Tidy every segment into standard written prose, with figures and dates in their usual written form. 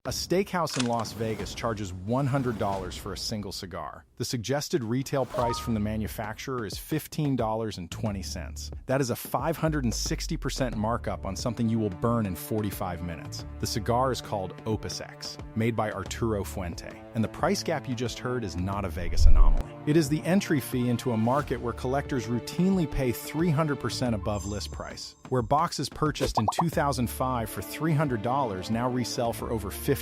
A steakhouse in Las Vegas charges $100 for a single cigar. The suggested retail price from the manufacturer is $15.20. That is a 560% markup on something you will burn in 45 minutes. The cigar is called OpusX, made by Arturo Fuente, and the price gap you just heard is not a Vegas anomaly. It is the entry fee into a market where collectors routinely pay 300% above list price, where boxes purchased in 2005 for $300 now resell for over $1,500,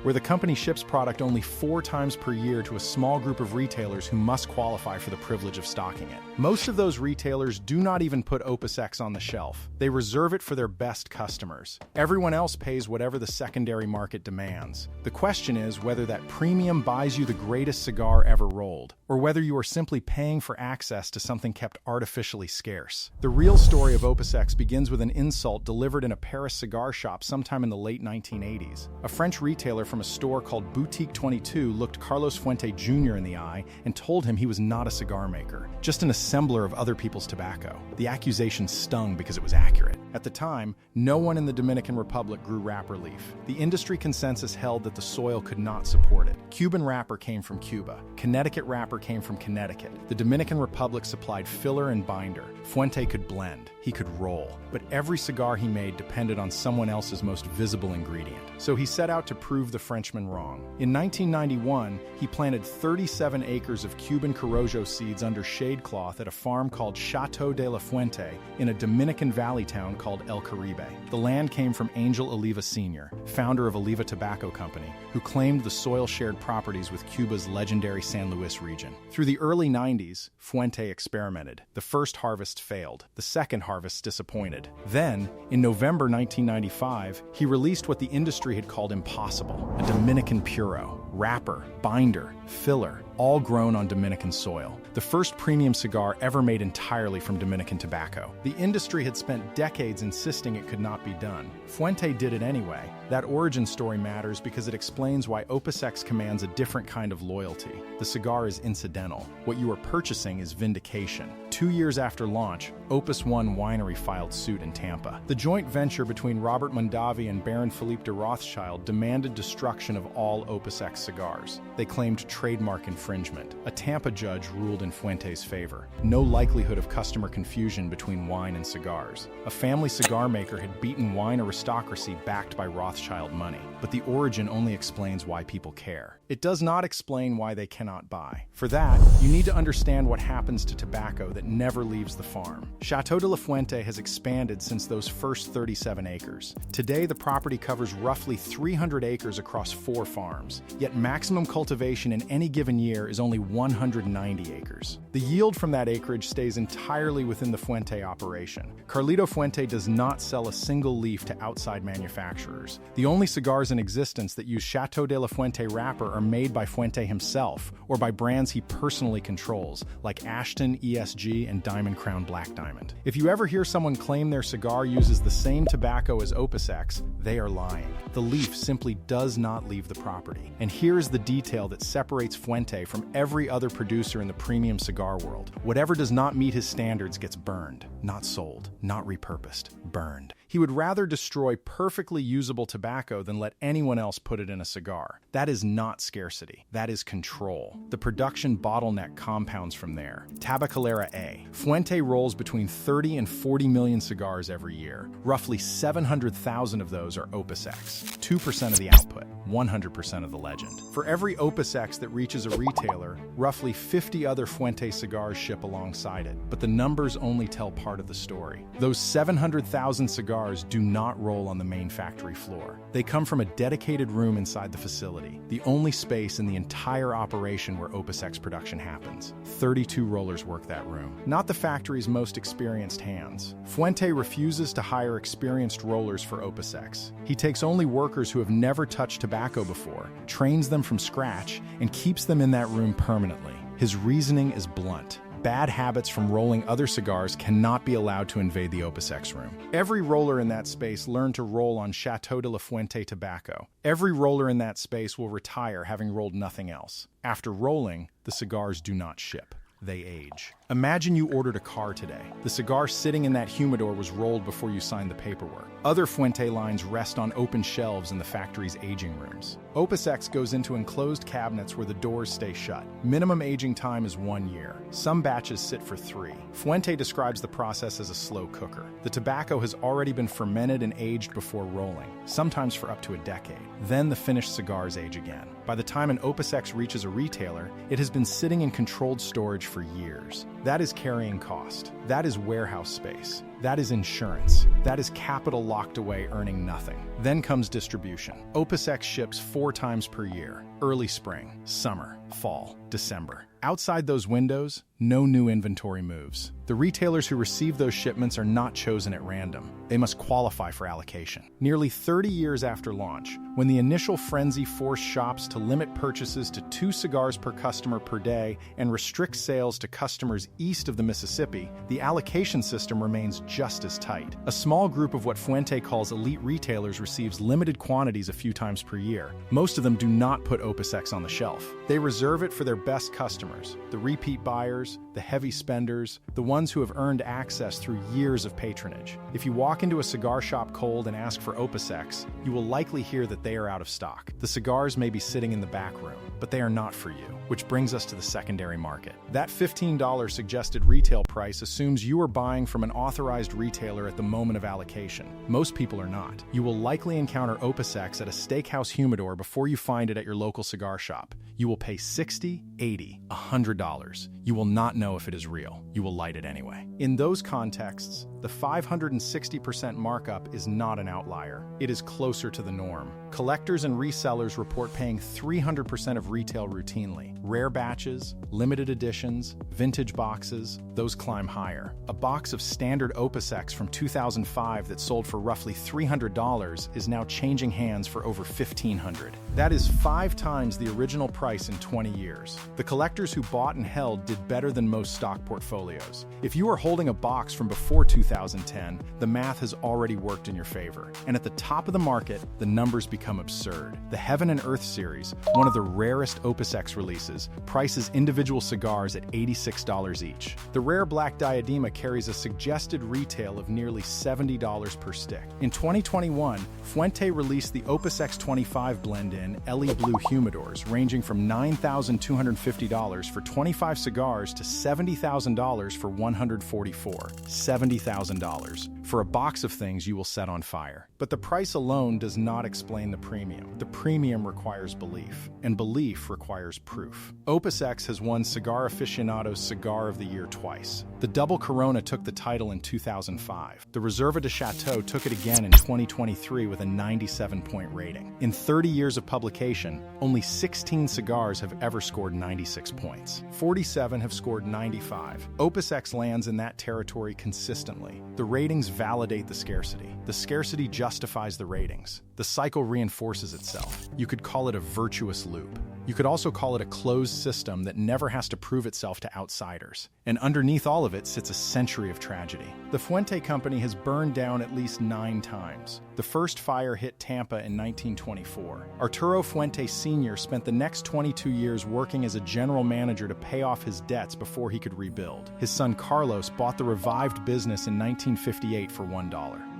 where the company ships product only 4 times per year to a small group of retailers who must qualify for the privilege of stocking it. Most of those retailers do not even put OpusX on the shelf. They reserve it for their best customers. Everyone else pays whatever the secondary market demands. The question is whether that premium buys you the greatest cigar ever rolled, or whether you are simply paying for access to something kept artificially scarce. The real story of OpusX begins with an insult delivered in a Paris cigar shop sometime in the late 1980s. A French retailer from a store called Boutique 22 looked Carlos Fuente Junior in the eye and told him he was not a cigar maker, just an assembler of other people's tobacco. The accusation stung because it was accurate. At the time, no one in the Dominican Republic grew wrapper leaf. The industry consensus held that the soil could not support it. Cuban wrapper came from Cuba. Connecticut wrapper came from Connecticut. The Dominican Republic supplied filler and binder. Fuente could blend. He could roll. But every cigar he made depended on someone else's most visible ingredient. So he set out to prove the Frenchman wrong. In 1991, he planted 37 acres of Cuban Corojo seeds under shade cloth at a farm called Chateau de la Fuente in a Dominican valley town called El Caribe. The land came from Angel Oliva Sr., founder of Oliva Tobacco Company, who claimed the soil shared properties with Cuba's legendary San Luis region. Through the early 90s, Fuente experimented. The first harvest failed. The second harvest disappointed. Then, in November 1995, he released what the industry had called impossible, a Dominican puro, wrapper, binder, filler, all grown on Dominican soil. The first premium cigar ever made entirely from Dominican tobacco. The industry had spent decades insisting it could not be done. Fuente did it anyway. That origin story matters because it explains why OpusX commands a different kind of loyalty. The cigar is incidental. What you are purchasing is vindication. 2 years after launch, Opus One Winery filed suit in Tampa. The joint venture between Robert Mondavi and Baron Philippe de Rothschild demanded destruction of all OpusX cigars. They claimed trademark infringement. A Tampa judge ruled in Fuente's favor. No likelihood of customer confusion between wine and cigars. A family cigar maker had beaten wine aristocracy backed by Rothschild money. But the origin only explains why people care. It does not explain why they cannot buy. For that, you need to understand what happens to tobacco that never leaves the farm. Chateau de la Fuente has expanded since those first 37 acres. Today, the property covers roughly 300 acres across 4 farms, yet maximum cultivation in any given year is only 190 acres. The yield from that acreage stays entirely within the Fuente operation. Carlito Fuente does not sell a single leaf to outside manufacturers. The only cigars in existence that use Chateau de la Fuente wrapper are made by Fuente himself or by brands he personally controls, like Ashton, ESG, and Diamond Crown Black Diamond. If you ever hear someone claim their cigar uses the same tobacco as OpusX, they are lying. The leaf simply does not leave the property. And here is the detail that separates Fuente from every other producer in the premium cigar world. Whatever does not meet his standards gets burned, not sold, not repurposed, burned. He would rather destroy perfectly usable tobacco than let anyone else put it in a cigar. That is not scarcity. That is control. The production bottleneck compounds from there. Tabacalera A. Fuente rolls between 30 and 40 million cigars every year. Roughly 700,000 of those are OpusX. 2% of the output, 100% of the legend. For every OpusX that reaches a retailer, roughly 50 other Fuente cigars ship alongside it. But the numbers only tell part of the story. Those 700,000 cigars do not roll on the main factory floor. They come from a dedicated room inside the facility, the only space in the entire operation where OpusX production happens. 32 rollers work that room, not the factory's most experienced hands. Fuente refuses to hire experienced rollers for OpusX. He takes only workers who have never touched tobacco before, trains them from scratch, and keeps them in that room permanently. His reasoning is blunt. Bad habits from rolling other cigars cannot be allowed to invade the OpusX room. Every roller in that space learned to roll on Chateau de la Fuente tobacco. Every roller in that space will retire having rolled nothing else. After rolling, the cigars do not ship. They age. Imagine you ordered a car today. The cigar sitting in that humidor was rolled before you signed the paperwork. Other Fuente lines rest on open shelves in the factory's aging rooms. OpusX goes into enclosed cabinets where the doors stay shut. Minimum aging time is 1 year. Some batches sit for 3. Fuente describes the process as a slow cooker. The tobacco has already been fermented and aged before rolling, sometimes for up to a decade. Then the finished cigars age again. By the time an OpusX reaches a retailer, it has been sitting in controlled storage for years. That is carrying cost. That is warehouse space. That is insurance. That is capital locked away earning nothing. Then comes distribution. OpusX ships 4 times per year: early spring, summer, fall, December. Outside those windows, no new inventory moves. The retailers who receive those shipments are not chosen at random. They must qualify for allocation. Nearly 30 years after launch, when the initial frenzy forced shops to limit purchases to 2 cigars per customer per day and restrict sales to customers east of the Mississippi, the allocation system remains just as tight. A small group of what Fuente calls elite retailers receives limited quantities a few times per year. Most of them do not put OpusX on the shelf. They reserve it for their best customers, the repeat buyers, the heavy spenders, the ones who have earned access through years of patronage. If you walk into a cigar shop cold and ask for OpusX, you will likely hear that they are out of stock. The cigars may be sitting in the back room, but they are not for you, which brings us to the secondary market. That $15 suggested retail price assumes you are buying from an authorized retailer at the moment of allocation. Most people are not. You will likely encounter OpusX at a steakhouse humidor before you find it at your local cigar shop. You will pay $60, $80, $100. You will not know if it is real. You will light it anyway. In those contexts, the 560% markup is not an outlier. It is closer to the norm. Collectors and resellers report paying 300% of retail routinely. Rare batches, limited editions, vintage boxes, those climb higher. A box of standard OpusX from 2005 that sold for roughly $300 is now changing hands for over $1,500. That is 5 times the original price in 20 years. The collectors who bought and held did better than most stock portfolios. If you are holding a box from before 2010, the math has already worked in your favor. And at the top of the market, the numbers become absurd. The Heaven and Earth series, one of the rarest OpusX releases, prices individual cigars at $86 each. The rare black diadema carries a suggested retail of nearly $70 per stick. In 2021, Fuente released the OpusX 25 blend-in LE Blue humidors, ranging from $9,250 for 25 cigars to $70,000 for 144. $70,000 for a box of things you will set on fire. But the price alone does not explain the premium. The premium requires belief, and belief requires proof. OpusX has won Cigar Aficionado's Cigar of the Year twice. The Double Corona took the title in 2005. The Reserva de Chateau took it again in 2023 with a 97-point rating. In 30 years of publication, only 16 cigars have ever scored 96 points. 47 have scored 95. OpusX lands in that territory consistently. The ratings validate the scarcity. The scarcity justifies the ratings. The cycle reinforces itself. You could call it a virtuous loop. You could also call it a closed system that never has to prove itself to outsiders. And underneath all of it sits a century of tragedy. The Fuente company has burned down at least 9 times. The first fire hit Tampa in 1924. Arturo Fuente Sr. spent the next 22 years working as a general manager to pay off his debts before he could rebuild. His son Carlos bought the revived business in 1958 for $1.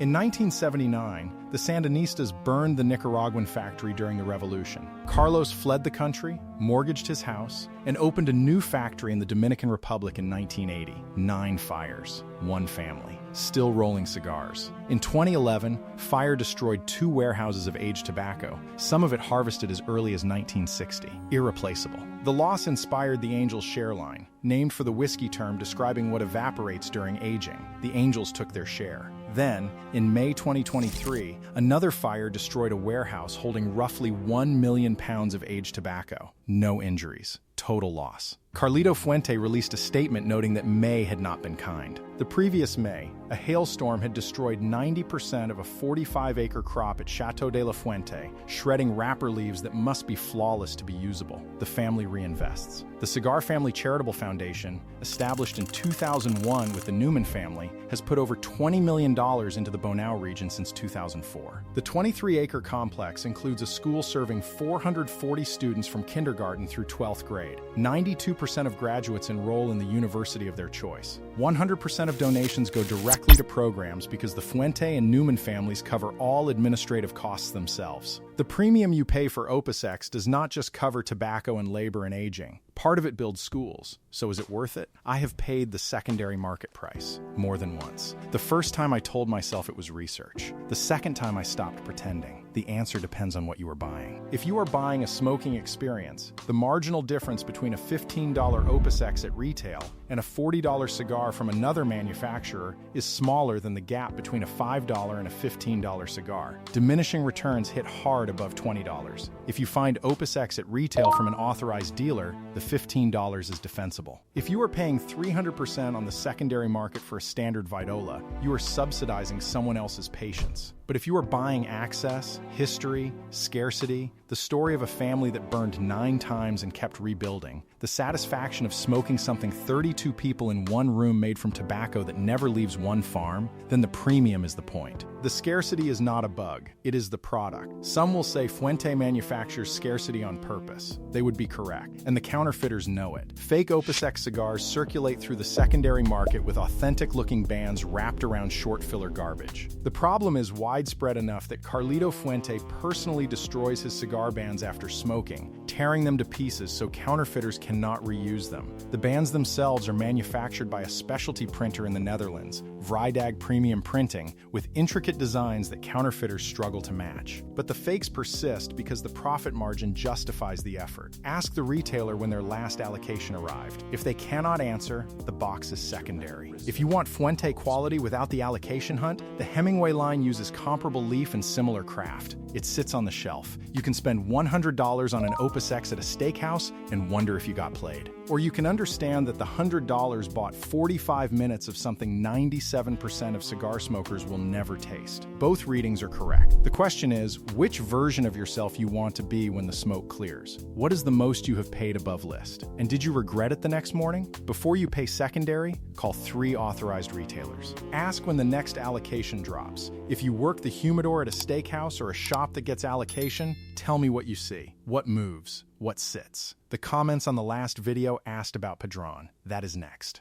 In 1979, the Sandinistas burned the Nicaraguan factory during the revolution. Carlos fled the country, mortgaged his house, and opened a new factory in the Dominican Republic in 1980. 9 fires, 1 family, still rolling cigars. In 2011, fire destroyed 2 warehouses of aged tobacco, some of it harvested as early as 1960. Irreplaceable. The loss inspired the Angels share line, named for the whiskey term describing what evaporates during aging. The Angels took their share. Then, in May 2023, another fire destroyed a warehouse holding roughly 1 million pounds of aged tobacco. No injuries. Total loss. Carlito Fuente released a statement noting that May had not been kind. The previous May, a hailstorm had destroyed 90% of a 45-acre crop at Chateau de la Fuente, shredding wrapper leaves that must be flawless to be usable. The family reinvests. The Cigar Family Charitable Foundation, established in 2001 with the Newman family, has put over $20 million into the Bonao region since 2004. The 23-acre complex includes a school serving 440 students from kindergarten through 12th grade. grade. 92% of graduates enroll in the university of their choice. 100% of donations go directly to programs because the Fuente and Newman families cover all administrative costs themselves. The premium you pay for OpusX does not just cover tobacco and labor and aging. Part of it builds schools. So is it worth it? I have paid the secondary market price more than once. The first time I told myself it was research. The second time I stopped pretending. The answer depends on what you are buying. If you are buying a smoking experience, the marginal difference between a $15 OpusX at retail and a $40 cigar from another manufacturer is smaller than the gap between a $5 and a $15 cigar. Diminishing returns hit hard above $20. If you find OpusX at retail from an authorized dealer, the $15 is defensible. If you are paying 300% on the secondary market for a standard Vitola, you are subsidizing someone else's patience. But if you are buying access, history, scarcity, the story of a family that burned 9 times and kept rebuilding, the satisfaction of smoking something 32 people in one room made from tobacco that never leaves one farm, then the premium is the point. The scarcity is not a bug, it is the product. Some will say Fuente manufactures scarcity on purpose. They would be correct, and the counterfeiters know it. Fake OpusX cigars circulate through the secondary market with authentic-looking bands wrapped around short filler garbage. The problem is widespread enough that Carlito Fuente personally destroys his cigar bands after smoking, tearing them to pieces so counterfeiters cannot reuse them. The bands themselves are manufactured by a specialty printer in the Netherlands, Vrijdag Premium Printing, with intricate designs that counterfeiters struggle to match. But the fakes persist because the profit margin justifies the effort. Ask the retailer when their last allocation arrived. If they cannot answer, the box is secondary. If you want Fuente quality without the allocation hunt, the Hemingway line uses comparable leaf and similar craft. It sits on the shelf. You can spend $100 on an OpusX at a steakhouse and wonder if you got played. Or you can understand that the $100 bought 45 minutes of something 97% of cigar smokers will never taste. Both readings are correct. The question is, which version of yourself you want to be when the smoke clears? What is the most you have paid above list? And did you regret it the next morning? Before you pay secondary, call 3 authorized retailers. Ask when the next allocation drops. If you work the humidor at a steakhouse or a shop that gets allocation, tell me what you see. What moves? What sits? The comments on the last video asked about Padron. That is next.